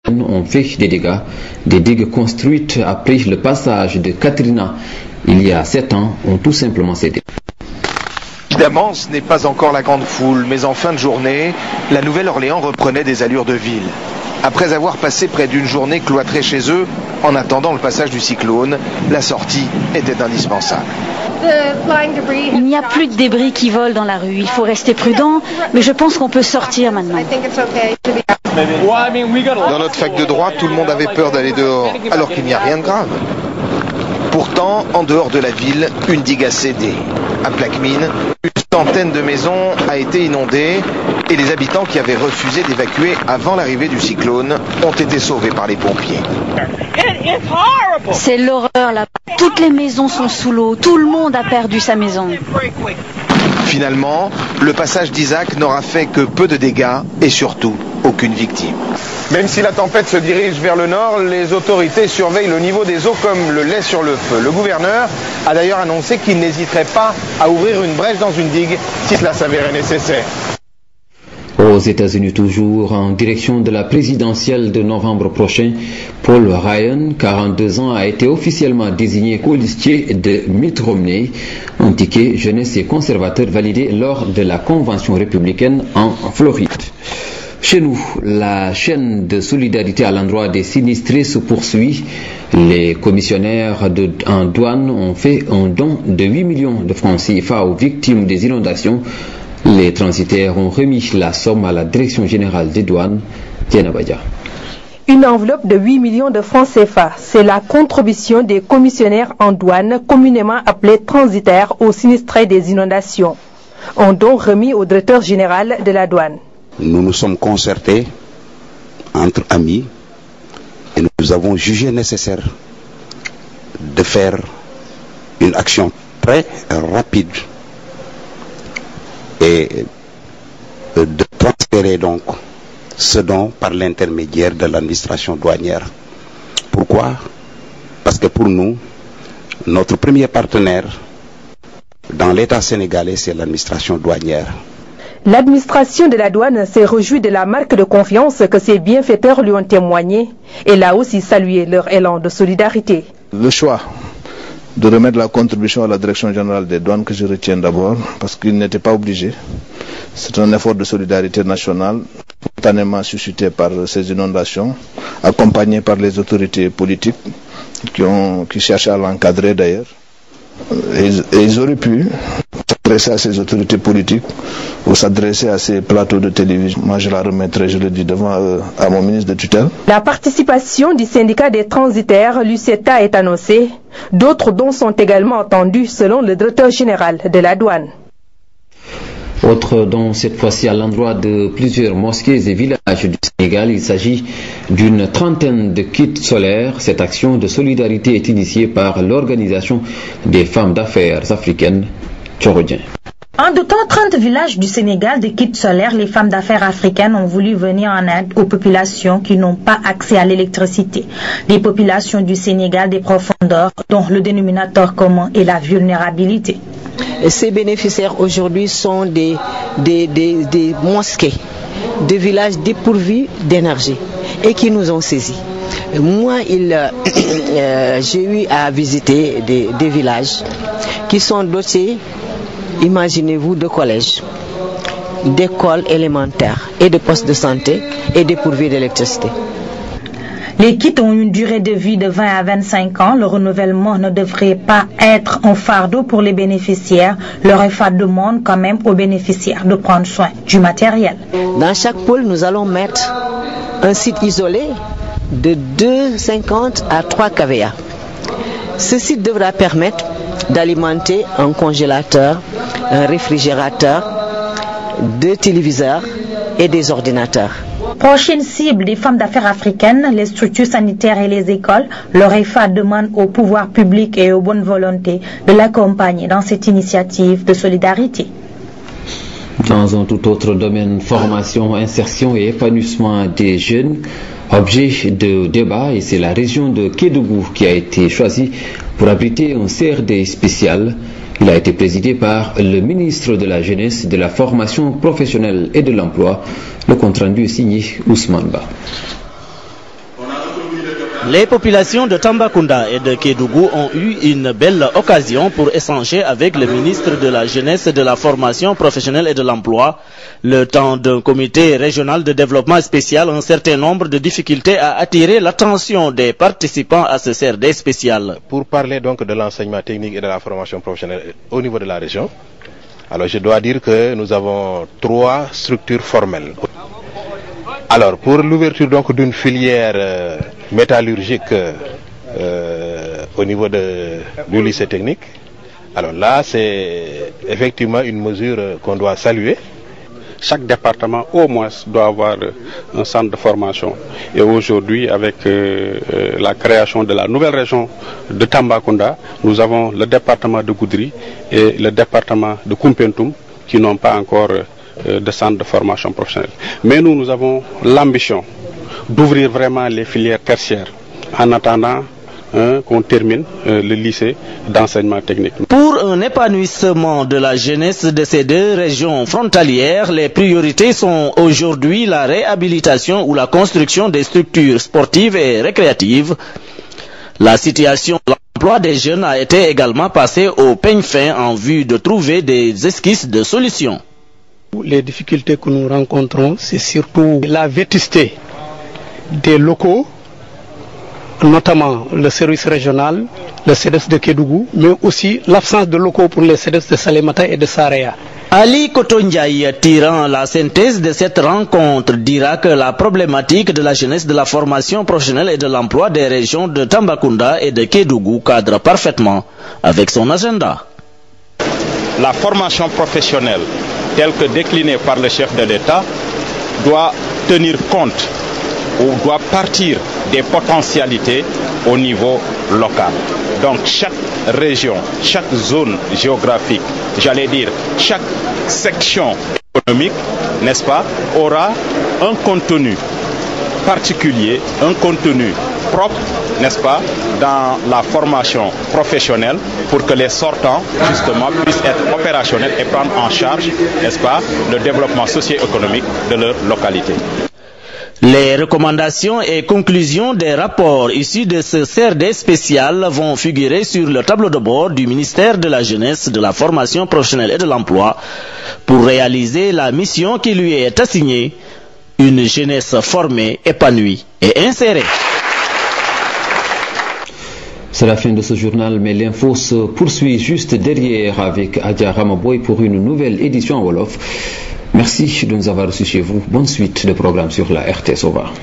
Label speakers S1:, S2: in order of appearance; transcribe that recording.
S1: ont fait des dégâts. Des digues construites après le passage de Katrina il y a 7 ans ont tout simplement cédé.
S2: Évidemment, ce n'est pas encore la grande foule, mais en fin de journée, la Nouvelle-Orléans reprenait des allures de ville. Après avoir passé près d'une journée cloîtrés chez eux, en attendant le passage du cyclone, la sortie était indispensable.
S3: Il n'y a plus de débris qui volent dans la rue. Il faut rester prudent, mais je pense qu'on peut sortir maintenant.
S2: Dans notre fac de droit, tout le monde avait peur d'aller dehors, alors qu'il n'y a rien de grave. Pourtant, en dehors de la ville, une digue a cédé. À Plaquemine, une centaine de maisons a été inondée et les habitants qui avaient refusé d'évacuer avant l'arrivée du cyclone ont été sauvés par les pompiers.
S3: C'est l'horreur là. Toutes les maisons sont sous l'eau. Tout le monde a perdu sa maison.
S2: Finalement, le passage d'Isaac n'aura fait que peu de dégâts et surtout aucune victime. Même si la tempête se dirige vers le nord, les autorités surveillent le niveau des eaux comme le lait sur le feu. Le gouverneur a d'ailleurs annoncé qu'il n'hésiterait pas à ouvrir une brèche dans une digue si cela s'avérait nécessaire.
S1: Aux États-Unis toujours, en direction de la présidentielle de novembre prochain, Paul Ryan, 42 ans, a été officiellement désigné colistier de Mitt Romney, un ticket jeunesse et conservateur validé lors de la convention républicaine en Floride. Chez nous, la chaîne de solidarité à l'endroit des sinistrés se poursuit. Les commissionnaires en douane ont fait un don de 8 millions de francs CFA aux victimes des inondations. Les transitaires ont remis la somme à la Direction générale des douanes, Diana Badia.
S4: Une enveloppe de 8 millions de francs CFA, c'est la contribution des commissionnaires en douane, communément appelés transitaires aux sinistrés des inondations. Un don remis au directeur général de la douane.
S5: Nous nous sommes concertés entre amis et nous avons jugé nécessaire de faire une action très rapide et de transférer donc ce don par l'intermédiaire de l'administration douanière. Pourquoi? Parce que pour nous, notre premier partenaire dans l'État sénégalais, c'est l'administration douanière.
S4: L'administration de la douane s'est réjouie de la marque de confiance que ses bienfaiteurs lui ont témoigné et l'a aussi salué leur élan de solidarité.
S6: Le choix de remettre la contribution à la Direction générale des douanes que je retiens d'abord, parce qu'il n'était pas obligé. C'est un effort de solidarité nationale, suscité par ces inondations, accompagné par les autorités politiques qui cherchent à l'encadrer d'ailleurs. Et ils auraient pu s'adresser à ces autorités politiques ou s'adresser à ces plateaux de télévision. Moi, je la remettrai, je le dis devant à mon ministre de tutelle.
S4: La participation du syndicat des transitaires, l'UCETA, est annoncée. D'autres dons sont également entendus selon le directeur général de la douane.
S1: Autre don, cette fois-ci à l'endroit de plusieurs mosquées et villages du Sénégal. Il s'agit d'une trentaine de kits solaires. Cette action de solidarité est initiée par l'Organisation des femmes d'affaires africaines, Tchorodien.
S7: En dotant 30 villages du Sénégal de kits solaires, les femmes d'affaires africaines ont voulu venir en aide aux populations qui n'ont pas accès à l'électricité. Les populations du Sénégal des profondeurs, dont le dénominateur commun est la vulnérabilité.
S8: Ces bénéficiaires aujourd'hui sont des mosquées, des villages dépourvus d'énergie et qui nous ont saisis. Moi, j'ai eu à visiter des villages qui sont dotés, imaginez-vous, de collèges, d'écoles élémentaires et de postes de santé et dépourvus d'électricité.
S7: Les kits ont une durée de vie de 20 à 25 ans. Le renouvellement ne devrait pas être un fardeau pour les bénéficiaires. Le RFA demande quand même aux bénéficiaires de prendre soin du matériel.
S8: Dans chaque pôle, nous allons mettre un site isolé de 2,50 à 3 kVA. Ce site devra permettre d'alimenter un congélateur, un réfrigérateur, 2 téléviseurs et des ordinateurs.
S7: Prochaine cible des femmes d'affaires africaines, les structures sanitaires et les écoles. Le RFA demande aux pouvoirs publics et aux bonnes volontés de l'accompagner dans cette initiative de solidarité.
S1: Dans un tout autre domaine, formation, insertion et épanouissement des jeunes, objet de débat, et c'est la région de Kédougou qui a été choisie pour abriter un CRD spécial. Il a été présidé par le ministre de la Jeunesse, de la Formation professionnelle et de l'Emploi. Le compte-rendu est signé Ousmane Ba.
S9: Les populations de Tambacounda et de Kédougou ont eu une belle occasion pour échanger avec le ministre de la Jeunesse, de la Formation professionnelle et de l'Emploi. Le temps d'un comité régional de développement spécial, un certain nombre de difficultés a attiré l'attention des participants à ce CRD spécial.
S2: Pour parler donc de l'enseignement technique et de la formation professionnelle au niveau de la région, alors je dois dire que nous avons 3 structures formelles. Alors pour l'ouverture donc d'une filière métallurgique au niveau du lycée technique, alors là c'est effectivement une mesure qu'on doit saluer.
S10: Chaque département au moins doit avoir un centre de formation. Et aujourd'hui, avec la création de la nouvelle région de Tambacounda, nous avons le département de Goudiri et le département de Koumpentoum qui n'ont pas encore de centre de formation professionnelle. Mais nous avons l'ambition d'ouvrir vraiment les filières tertiaires en attendant qu'on termine le lycée d'enseignement technique.
S9: Pour un épanouissement de la jeunesse de ces 2 régions frontalières, les priorités sont aujourd'hui la réhabilitation ou la construction des structures sportives et récréatives. La situation de l'emploi des jeunes a été également passée au peigne fin en vue de trouver des esquisses de solutions.
S11: Les difficultés que nous rencontrons, c'est surtout la vétusté des locaux, notamment le service régional, le CEDES de Kédougou, mais aussi l'absence de locaux pour les CEDES de Salémata et de Saraya.
S9: Ali Kotondiaï, tirant la synthèse de cette rencontre, dira que la problématique de la jeunesse, de la formation professionnelle et de l'emploi des régions de Tambacounda et de Kédougou cadre parfaitement avec son agenda.
S12: La formation professionnelle, telle que déclinée par le chef de l'État, doit tenir compte ou doit partir des potentialités au niveau local. Donc chaque région, chaque zone géographique, j'allais dire chaque section économique, n'est-ce pas, aura un contenu particulier, un contenu propre, n'est-ce pas, dans la formation professionnelle pour que les sortants, justement, puissent être opérationnels et prendre en charge, n'est-ce pas, le développement socio-économique de leur localité.
S9: Les recommandations et conclusions des rapports issus de ce CRD spécial vont figurer sur le tableau de bord du ministère de la Jeunesse, de la Formation professionnelle et de l'Emploi pour réaliser la mission qui lui est assignée, une jeunesse formée, épanouie et insérée.
S1: C'est la fin de ce journal, mais l'info se poursuit juste derrière avec Adja Ramaboy pour une nouvelle édition en Wolof. Merci de nous avoir reçus chez vous. Bonne suite de programmes sur la RTS. Au revoir.